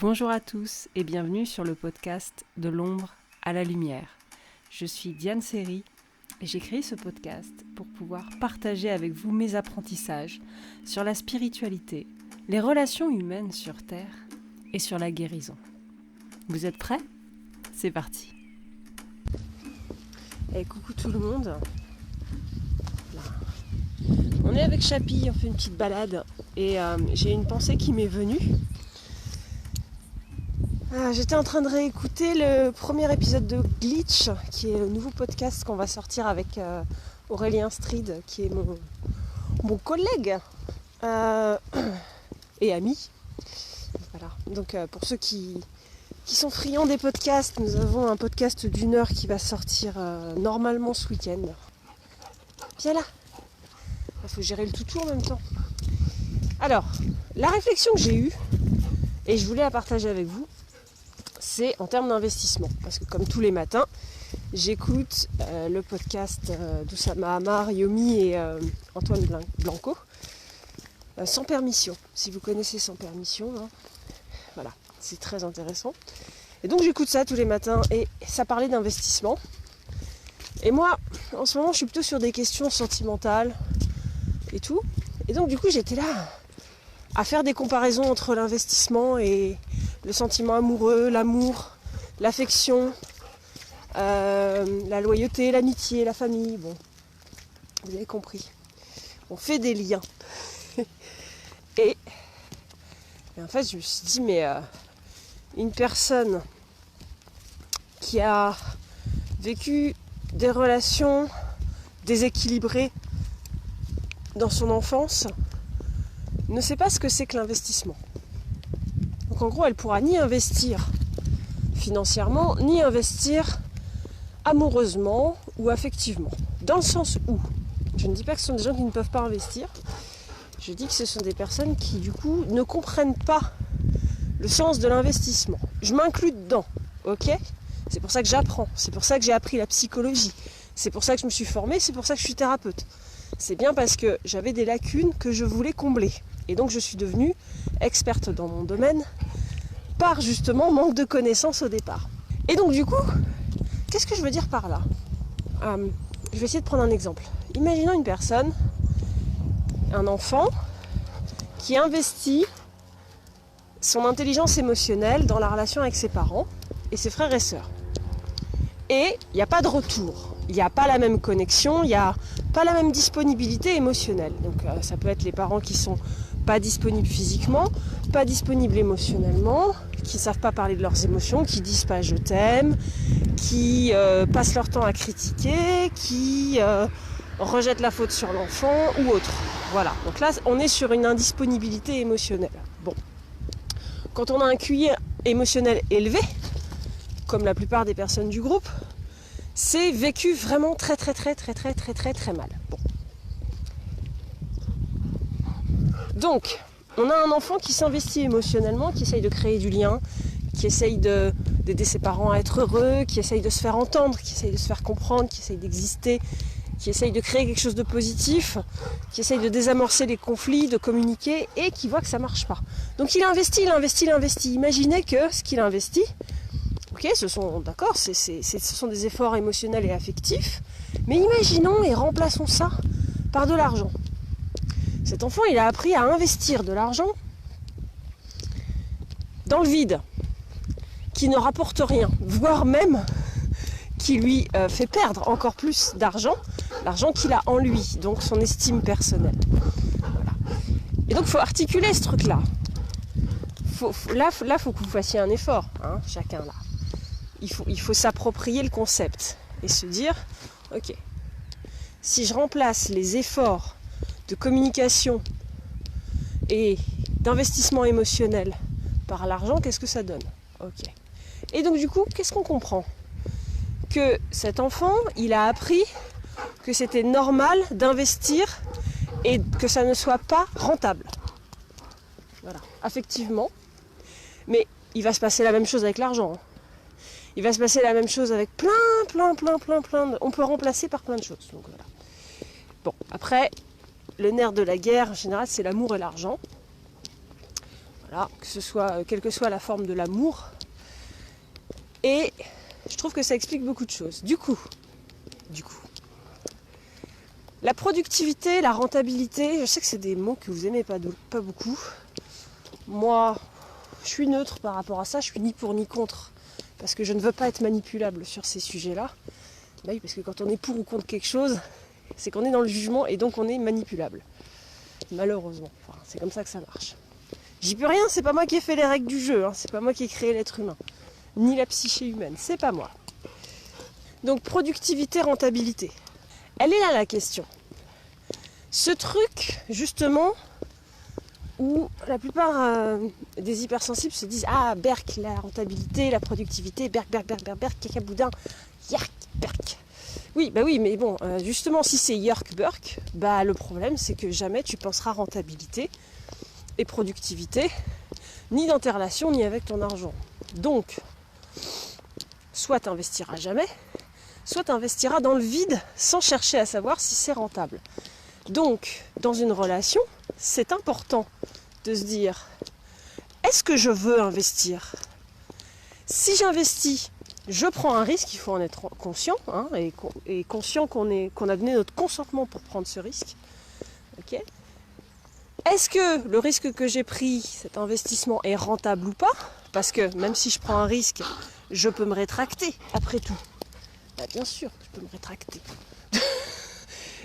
Bonjour à tous et bienvenue sur le podcast De l'ombre à la lumière. Je suis Diane Seri et j'ai créé ce podcast pour pouvoir partager avec vous mes apprentissages sur la spiritualité, les relations humaines sur Terre et sur la guérison. Vous êtes prêts ? C'est parti. Et coucou tout le monde. Là. On est avec Chapi, on fait une petite balade et j'ai une pensée qui m'est venue. J'étais en train de réécouter le premier épisode de Glitch, qui est le nouveau podcast qu'on va sortir avec Aurélien Stride, qui est mon collègue et ami. Voilà. Donc pour ceux qui sont friands des podcasts, nous avons un podcast d'1 heure qui va sortir normalement ce week-end. Viens là. Il faut gérer le toutou en même temps. Alors, la réflexion que j'ai eue, et je voulais la partager avec vous, c'est en termes d'investissement. Parce que comme tous les matins, j'écoute le podcast d'Oussama Hamar, Yomi et Antoine Blanco, Sans permission. Si vous connaissez Sans permission, hein, voilà, c'est très intéressant. Et donc j'écoute ça tous les matins et ça parlait d'investissement. Et moi, en ce moment, je suis plutôt sur des questions sentimentales et tout. Et donc du coup, j'étais là à faire des comparaisons entre l'investissement et le sentiment amoureux, l'amour, l'affection, la loyauté, l'amitié, la famille. Bon, vous avez compris. On fait des liens. et en fait, je me suis dit, mais une personne qui a vécu des relations déséquilibrées dans son enfance ne sait pas ce que c'est que l'investissement. Donc en gros, elle ne pourra ni investir financièrement, ni investir amoureusement ou affectivement. Dans le sens où, je ne dis pas que ce sont des gens qui ne peuvent pas investir, je dis que ce sont des personnes qui du coup ne comprennent pas le sens de l'investissement. Je m'inclus dedans, ok ? C'est pour ça que j'apprends, c'est pour ça que j'ai appris la psychologie, c'est pour ça que je me suis formée, c'est pour ça que je suis thérapeute. C'est bien parce que j'avais des lacunes que je voulais combler. Et donc je suis devenue experte dans mon domaine par justement manque de connaissances au départ. Et donc du coup, qu'est-ce que je veux dire par là ? Je vais essayer de prendre un exemple. Imaginons une personne, un enfant, qui investit son intelligence émotionnelle dans la relation avec ses parents et ses frères et sœurs. Et il n'y a pas de retour, il n'y a pas la même connexion, il n'y a pas la même disponibilité émotionnelle. Donc ça peut être les parents qui sont pas disponibles physiquement, pas disponibles émotionnellement, qui ne savent pas parler de leurs émotions, qui disent pas je t'aime, qui passent leur temps à critiquer, qui rejettent la faute sur l'enfant ou autre. Voilà, donc là on est sur une indisponibilité émotionnelle. Bon, quand on a un QI émotionnel élevé, comme la plupart des personnes du groupe, c'est vécu vraiment très mal. Bon. Donc, on a un enfant qui s'investit émotionnellement, qui essaye de créer du lien, qui essaye d'aider ses parents à être heureux, qui essaye de se faire entendre, qui essaye de se faire comprendre, qui essaye d'exister, qui essaye de créer quelque chose de positif, qui essaye de désamorcer les conflits, de communiquer, et qui voit que ça ne marche pas. Donc il investit. Imaginez que ce qu'il investit, ok, ce sont des efforts émotionnels et affectifs, mais imaginons et remplaçons ça par de l'argent. Cet enfant, il a appris à investir de l'argent dans le vide, qui ne rapporte rien, voire même qui lui fait perdre encore plus d'argent, l'argent qu'il a en lui, donc son estime personnelle. Voilà. Et donc il faut articuler ce truc-là. Là, faut que vous fassiez un effort, hein, chacun là. Il faut s'approprier le concept et se dire, ok, si je remplace les efforts de communication et d'investissement émotionnel par l'argent, qu'est-ce que ça donne ? Ok. Et donc du coup, qu'est-ce qu'on comprend ? Que cet enfant, il a appris que c'était normal d'investir et que ça ne soit pas rentable. Voilà, affectivement. Mais il va se passer la même chose avec l'argent. Il va se passer la même chose avec plein. On peut remplacer par plein de choses. Donc voilà. Bon, après, le nerf de la guerre, en général, c'est l'amour et l'argent. Voilà, que ce soit, quelle que soit la forme de l'amour. Et je trouve que ça explique beaucoup de choses. Du coup, la productivité, la rentabilité, je sais que c'est des mots que vous aimez pas beaucoup. Moi, je suis neutre par rapport à ça, je suis ni pour ni contre. Parce que je ne veux pas être manipulable sur ces sujets-là. Bah oui, parce que quand on est pour ou contre quelque chose, c'est qu'on est dans le jugement et donc on est manipulable. Malheureusement, enfin, c'est comme ça que ça marche. J'y peux rien, c'est pas moi qui ai fait les règles du jeu, hein. C'est pas moi qui ai créé l'être humain, ni la psyché humaine, c'est pas moi. Donc productivité, rentabilité. Elle est là la question. Ce truc, justement, où la plupart des hypersensibles se disent « Ah, berk, la rentabilité, la productivité, berk, cacaboudin, yark, berk ». Oui, bah oui, mais bon, justement, si c'est yerk, berk, bah le problème, c'est que jamais tu penseras rentabilité et productivité, ni dans tes relations, ni avec ton argent. Donc, soit tu n'investiras jamais, soit tu investiras dans le vide sans chercher à savoir si c'est rentable. Donc, dans une relation, c'est important de se dire, est-ce que je veux investir ? Si j'investis, je prends un risque, il faut en être conscient, hein, et conscient qu'on a donné notre consentement pour prendre ce risque. Okay. Est-ce que le risque que j'ai pris, cet investissement, est rentable ou pas ? Parce que même si je prends un risque, je peux me rétracter, après tout. Bah, bien sûr, je peux me rétracter.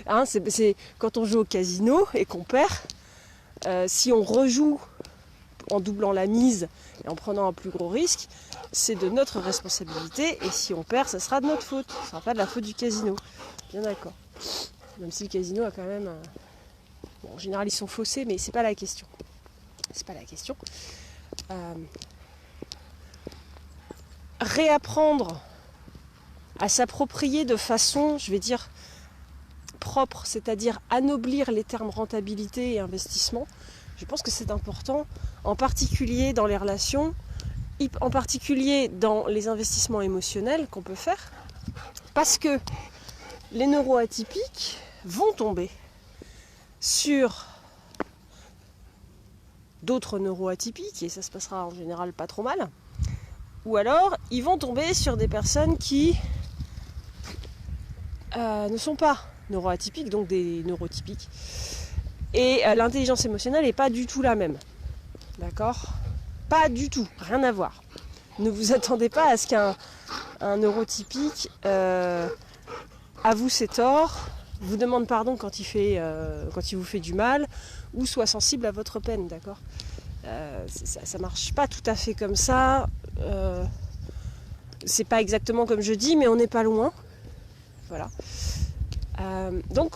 Hein, c'est quand on joue au casino et qu'on perd, si on rejoue en doublant la mise et en prenant un plus gros risque, c'est de notre responsabilité, et si on perd, ça sera de notre faute. Ce ne sera pas de la faute du casino. Bien d'accord. Même si le casino a quand même... Bon, en général, ils sont faussés, mais c'est pas la question. C'est pas la question. Réapprendre à s'approprier de façon, je vais dire, propre, c'est-à-dire anoblir les termes rentabilité et investissement, je pense que c'est important, en particulier dans les relations, en particulier dans les investissements émotionnels qu'on peut faire, parce que les neuroatypiques vont tomber sur d'autres neuroatypiques, et ça se passera en général pas trop mal, ou alors ils vont tomber sur des personnes qui ne sont pas neuroatypiques, donc des neurotypiques, et l'intelligence émotionnelle n'est pas du tout la même, d'accord ? Pas du tout, rien à voir. Ne vous attendez pas à ce qu'un neurotypique avoue ses torts, vous demande pardon quand il vous fait du mal, ou soit sensible à votre peine, d'accord ? Ça marche pas tout à fait comme ça. C'est pas exactement comme je dis, mais on n'est pas loin. Voilà. Donc,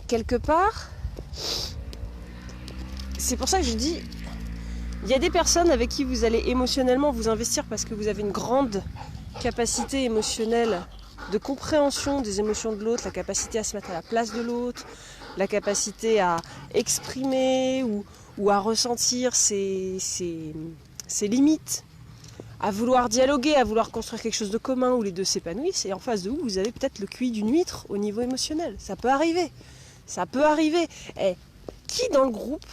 quelque part, c'est pour ça que je dis, il y a des personnes avec qui vous allez émotionnellement vous investir parce que vous avez une grande capacité émotionnelle de compréhension des émotions de l'autre, la capacité à se mettre à la place de l'autre, la capacité à exprimer ou à ressentir ses limites, à vouloir dialoguer, à vouloir construire quelque chose de commun où les deux s'épanouissent, et en face de vous avez peut-être le QI d'une huître au niveau émotionnel. Ça peut arriver. Ça peut arriver. Et qui dans le groupe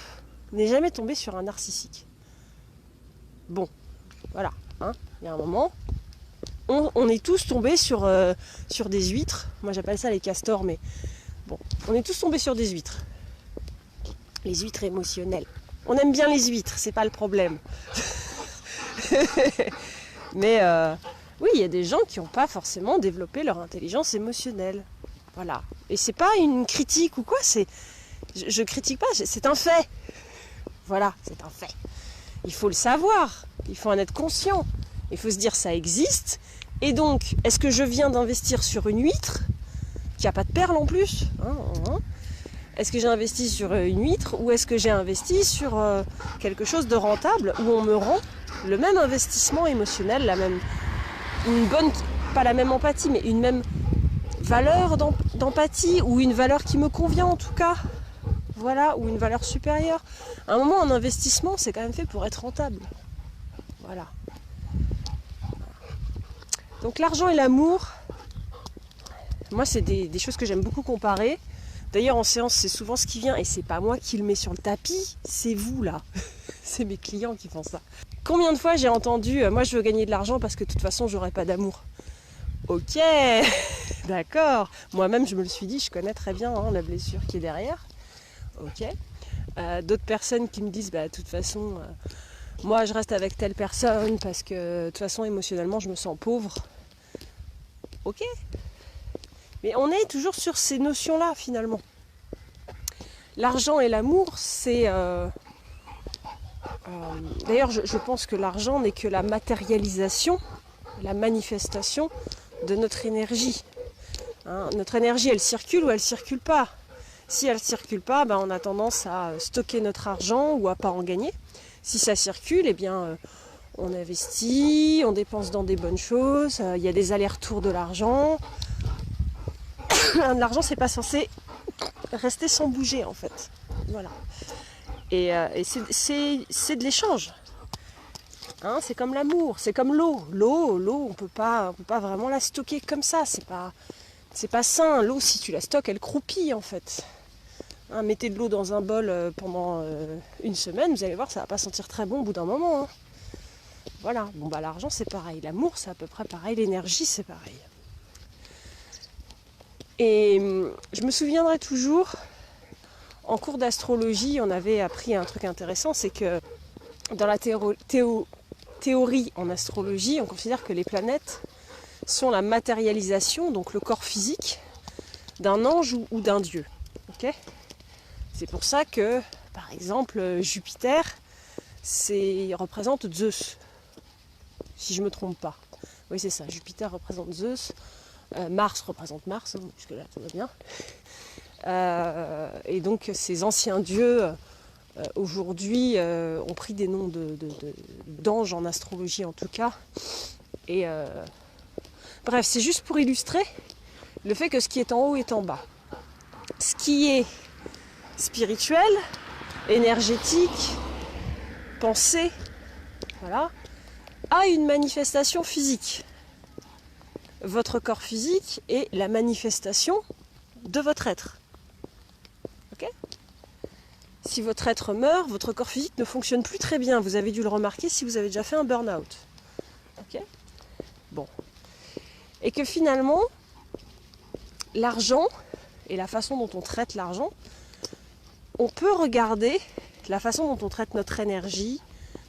n'est jamais tombé sur un narcissique ? Bon, voilà. Hein, il y a un moment, on est tous tombés sur des huîtres. Moi j'appelle ça les castors, mais bon, on est tous tombés sur des huîtres. Les huîtres émotionnelles. On aime bien les huîtres, c'est pas le problème. Mais oui, il y a des gens qui n'ont pas forcément développé leur intelligence émotionnelle. Voilà. Et c'est pas une critique ou quoi, je critique pas, c'est un fait. Voilà, c'est un fait. Il faut le savoir, il faut en être conscient. Il faut se dire ça existe. Et donc, est-ce que je viens d'investir sur une huître qui n'a pas de perles en plus, Est-ce que j'ai investi sur une huître ou est-ce que j'ai investi sur quelque chose de rentable où on me rend le même investissement émotionnel, pas la même empathie, mais une même valeur d'empathie ou une valeur qui me convient en tout cas, voilà, ou une valeur supérieure. À un moment, un investissement, c'est quand même fait pour être rentable. Voilà. Donc l'argent et l'amour, moi c'est des choses que j'aime beaucoup comparer. D'ailleurs en séance c'est souvent ce qui vient, et c'est pas moi qui le mets sur le tapis, c'est vous là. C'est mes clients qui font ça. Combien de fois j'ai entendu « moi je veux gagner de l'argent parce que de toute façon j'aurai pas d'amour ». Ok, d'accord. Moi-même je me le suis dit, je connais très bien la blessure qui est derrière. Ok. D'autres personnes qui me disent de toute façon moi je reste avec telle personne parce que de toute façon émotionnellement je me sens pauvre. Ok. Mais on est toujours sur ces notions-là finalement. L'argent et l'amour, c'est... D'ailleurs, je pense que l'argent n'est que la matérialisation, la manifestation de notre énergie. Hein, notre énergie, elle circule ou elle ne circule pas. Si elle ne circule pas, on a tendance à stocker notre argent ou à pas en gagner. Si ça circule, eh bien, on investit, on dépense dans des bonnes choses, il y a des allers-retours de l'argent. L'argent, c'est pas censé rester sans bouger en fait. Voilà. Et c'est de l'échange. Hein, c'est comme l'amour, c'est comme l'eau. L'eau, on peut pas vraiment la stocker comme ça. C'est pas sain. L'eau, si tu la stockes, elle croupit en fait. Hein, mettez de l'eau dans un bol pendant une semaine, vous allez voir, ça va pas sentir très bon au bout d'un moment. Hein. Voilà. Bon l'argent c'est pareil. L'amour c'est à peu près pareil. L'énergie c'est pareil. Et je me souviendrai toujours, en cours d'astrologie, on avait appris un truc intéressant, c'est que dans la théorie en astrologie, on considère que les planètes sont la matérialisation, donc le corps physique, d'un ange ou d'un dieu. Okay, c'est pour ça que, par exemple, Jupiter, il représente Zeus, si je ne me trompe pas. Oui, c'est ça, Jupiter représente Zeus. Mars représente Mars, hein, jusque-là tout va bien. Et donc ces anciens dieux aujourd'hui ont pris des noms d'anges en astrologie en tout cas. Et bref, c'est juste pour illustrer le fait que ce qui est en haut est en bas. Ce qui est spirituel, énergétique, pensée, voilà, a une manifestation physique. Votre corps physique est la manifestation de votre être. Ok ? Si votre être meurt, votre corps physique ne fonctionne plus très bien. Vous avez dû le remarquer si vous avez déjà fait un burn-out. Ok ? Bon. Et que finalement, l'argent et la façon dont on traite l'argent, on peut regarder la façon dont on traite notre énergie,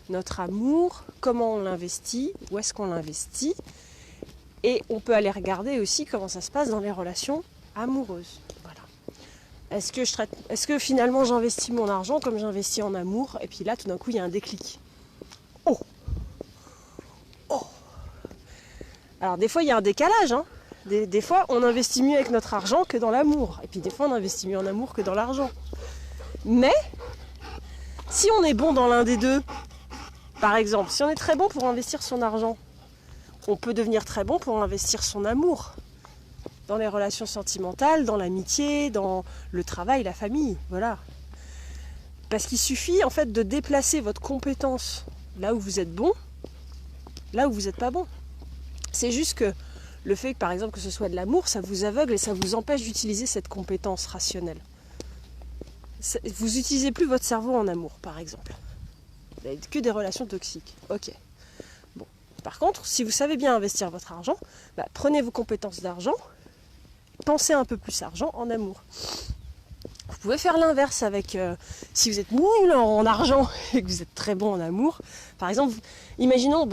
notre amour, comment on l'investit, où est-ce qu'on l'investit. Et on peut aller regarder aussi comment ça se passe dans les relations amoureuses. Voilà. Est-ce que finalement j'investis mon argent comme j'investis en amour? Et puis là, tout d'un coup, il y a un déclic. Oh! Alors des fois, il y a un décalage. Hein. Des fois, on investit mieux avec notre argent que dans l'amour. Et puis des fois, on investit mieux en amour que dans l'argent. Mais, si on est bon dans l'un des deux, par exemple, si on est très bon pour investir son argent, on peut devenir très bon pour investir son amour dans les relations sentimentales, dans l'amitié, dans le travail, la famille, voilà. Parce qu'il suffit en fait de déplacer votre compétence là où vous êtes bon, là où vous n'êtes pas bon. C'est juste que le fait que par exemple que ce soit de l'amour, ça vous aveugle et ça vous empêche d'utiliser cette compétence rationnelle. Vous n'utilisez plus votre cerveau en amour, par exemple. Vous n'avez que des relations toxiques. Ok. Bon. Par contre, si vous savez bien investir votre argent, prenez vos compétences d'argent, pensez un peu plus argent en amour. Vous pouvez faire l'inverse avec, si vous êtes nul en argent et que vous êtes très bon en amour. Par exemple, imaginons,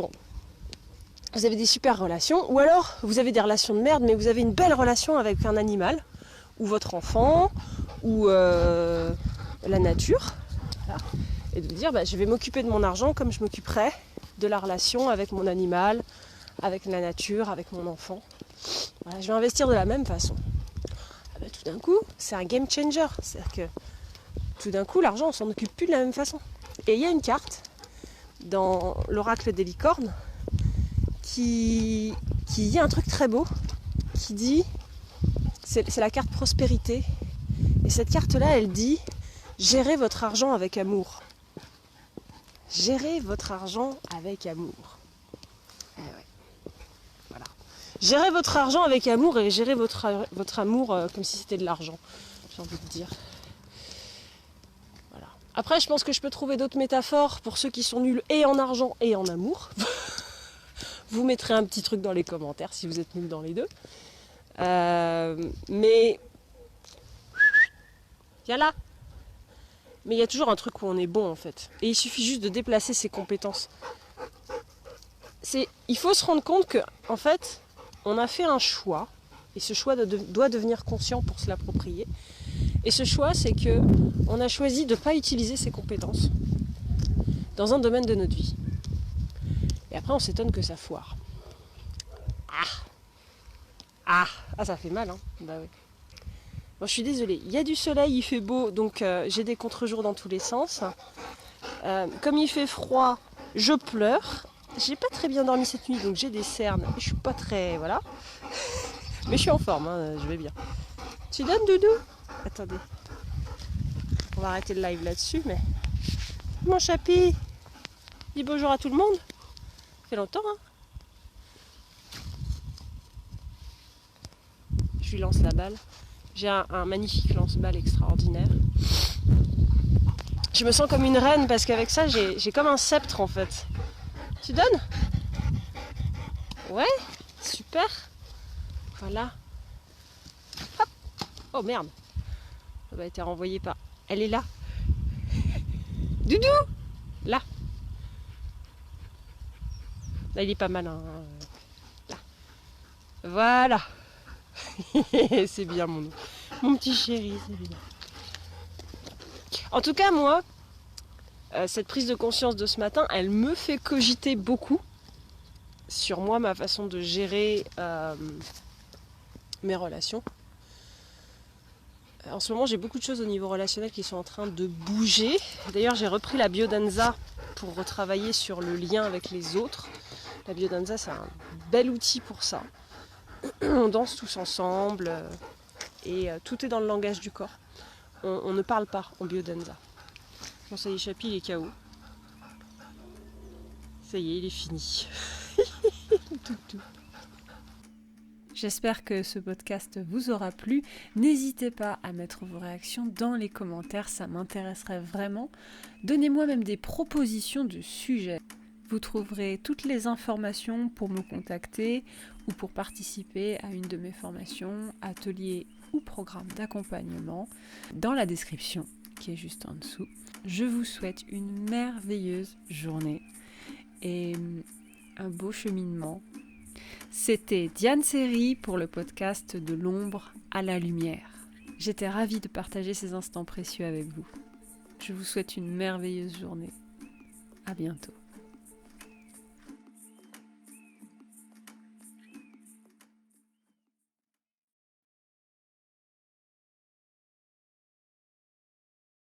vous avez des super relations, ou alors vous avez des relations de merde, mais vous avez une belle relation avec un animal, ou votre enfant, ou la nature. Voilà. Et de vous dire, je vais m'occuper de mon argent comme je m'occuperais de la relation avec mon animal, avec la nature, avec mon enfant. Voilà, je vais investir de la même façon. Tout d'un coup, c'est un game changer. C'est-à-dire que tout d'un coup, l'argent, on s'en occupe plus de la même façon. Et il y a une carte dans l'oracle des licornes qui dit un truc très beau, qui dit, c'est la carte prospérité. Et cette carte-là, elle dit, gérez votre argent avec amour. Gérez votre argent avec amour. Eh ouais. Voilà. Gérez votre argent avec amour et gérez votre amour comme si c'était de l'argent, j'ai envie de dire. Voilà. Après, je pense que je peux trouver d'autres métaphores pour ceux qui sont nuls et en argent et en amour. Vous mettrez un petit truc dans les commentaires si vous êtes nuls dans les deux. Mais viens là. Mais il y a toujours un truc où on est bon en fait. Et il suffit juste de déplacer ses compétences. Il faut se rendre compte que, en fait, on a fait un choix. Et ce choix doit devenir conscient pour se l'approprier. Et ce choix, c'est que on a choisi de ne pas utiliser ses compétences dans un domaine de notre vie. Et après, on s'étonne que ça foire. Ah, ça fait mal, hein. Bah oui. Bon, je suis désolée. Il y a du soleil, il fait beau, donc j'ai des contre-jours dans tous les sens. Comme il fait froid, je pleure. J'ai pas très bien dormi cette nuit, donc j'ai des cernes. Je suis pas très... Voilà. Mais je suis en forme, hein, je vais bien. Tu donnes, Doudou? Attendez. On va arrêter le live là-dessus, mais... Mon chapi! Dis bonjour à tout le monde. Ça fait longtemps, hein. Je lui lance la balle. J'ai un magnifique lance-balle extraordinaire. Je me sens comme une reine parce qu'avec ça, j'ai comme un sceptre en fait. Tu donnes? Ouais, super. Voilà. Hop. Oh merde. Ça va être renvoyé par... Elle est là. Doudou. Là. Là, il est pas malin. Hein. Là. Voilà. C'est bien mon petit chéri, c'est bien. En tout cas, moi, cette prise de conscience de ce matin, elle me fait cogiter beaucoup sur moi, ma façon de gérer mes relations. En ce moment, j'ai beaucoup de choses au niveau relationnel qui sont en train de bouger. D'ailleurs, j'ai repris la biodanza pour retravailler sur le lien avec les autres. La biodanza, c'est un bel outil pour ça. On danse tous ensemble et tout est dans le langage du corps. On ne parle pas en biodanza. Bon, ça y est, Chapi, il est KO. Ça y est, il est fini. tout. J'espère que ce podcast vous aura plu. N'hésitez pas à mettre vos réactions dans les commentaires, ça m'intéresserait vraiment. Donnez-moi même des propositions de sujets. Vous trouverez toutes les informations pour me contacter ou pour participer à une de mes formations, ateliers ou programmes d'accompagnement dans la description qui est juste en dessous. Je vous souhaite une merveilleuse journée et un beau cheminement. C'était Diane Seri pour le podcast de l'ombre à la lumière. J'étais ravie de partager ces instants précieux avec vous. Je vous souhaite une merveilleuse journée. À bientôt.